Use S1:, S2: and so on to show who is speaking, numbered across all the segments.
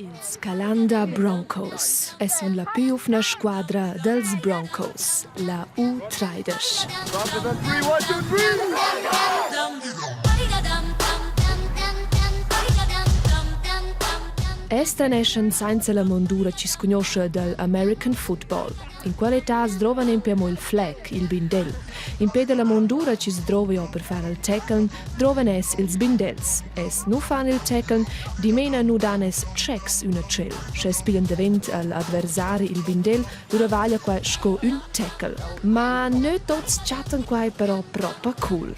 S1: Ils Calanda Broncos sono la più una squadra dels Broncos, la U13. Esta nasce senza la mondura ci si conosce dall'American Football. In quell'età si trova nempiamo il flag, il bindel. In piede della mondura ci si trova per fare il tackle, trovano ils bindels. Es nu fan il tackle, di mena nu dan es checks una cell. Se spiegano davent all'adversari il bindel, dura vaglia qua sco un tackle. Ma non tutti chatten qua però proprio cool.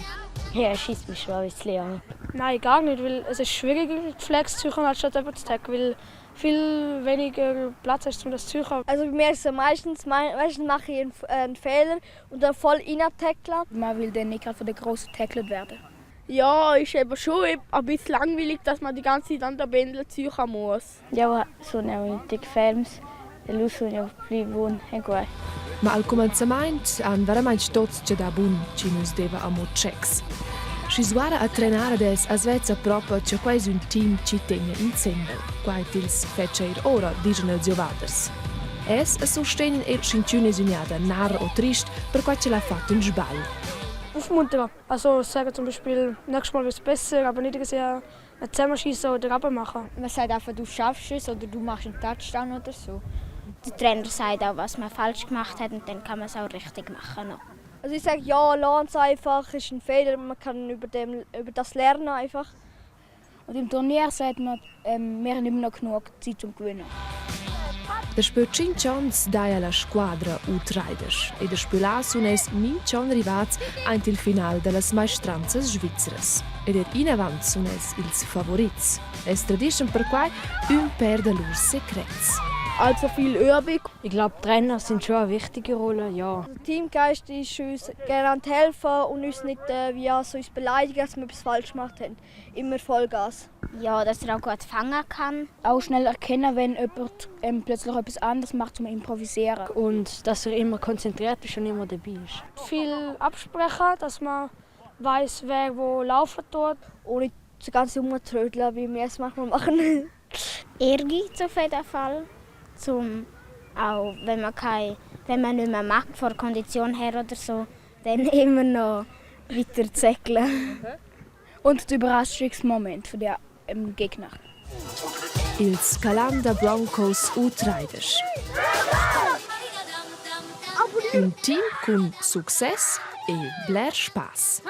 S2: Ja, er schießt mich schon ein bisschen an.
S3: Nein, gar nicht, weil es ist schwieriger, Flex zu suchen, als statt einfach zu tacken, weil viel weniger Platz hast, um das zu suchen.
S4: Also bei mir ist es meistens mache ich einen Fehler und dann voll rein-tackeln.
S5: Man will dann nicht gerade von den Grossen getackelt werden.
S3: Ja, ist aber schon ein bisschen langweilig, dass man die ganze Zeit an der Bändel suchen muss.
S2: Ja, so eine dicke Films, der Lusso ja bleiben gut.
S1: Ma al començament han verament tots ce da bun ci nus deva amo checks. Si suara a trenare des a Svezia proprio c'è quasi un team ci tenga insieme. Quai tils feceir ora, dicono els giovaders. Es sostenen cinciunes uniada nar o trist per quai ce l'ha fatto un sbagl.
S3: Aufmuntern. Also sagen zum Beispiel, nächstes Mal wird es besser, aber nicht sehr zusammenschießen oder abmachen.
S4: Man sagt einfach, du schaffst es oder du machst einen Touchdown oder so.
S2: Der Trainer sagt auch, was man falsch gemacht hat und dann kann man es auch richtig machen. Noch.
S4: Also ich sage, ja, lern es einfach, ist ein Fehler, man kann über das lernen einfach.
S5: Und im Turnier sagt man, wir haben immer noch genug Zeit zum Gewinnen.
S1: Der spielt 5 ans daia la squadra U13 e der spielar sun es 9 ans rivats ant il final dellas maestranzas svizzeras. Ed in avant sun es ils favorits. Es tradition per quai un per de lurs secrets.
S3: Also viel Übung.
S6: Ich glaube, Trainer sind schon eine wichtige Rolle, ja.
S4: Der Teamgeist ist uns gerne helfen und uns nicht uns beleidigen, dass wir etwas falsch gemacht haben. Immer Vollgas.
S2: Ja, dass er auch gut fangen kann.
S5: Auch schnell erkennen, wenn jemand plötzlich etwas anderes macht, zum Improvisieren.
S6: Und dass er immer konzentriert ist und immer dabei ist.
S3: Viel absprechen, dass man weiß, wer wo laufen tut.
S4: Ohne das ganze rumtrödeln, wie wir es manchmal machen.
S2: Ehrgeiz auf jeden Fall. Auch wenn man nicht mehr mag, von der Kondition her oder so, dann immer noch weiter zäckeln.
S5: Und der Überraschungsmoment für den Gegner.
S1: Ils Calanda Broncos U13. Un team con success e bler spaß.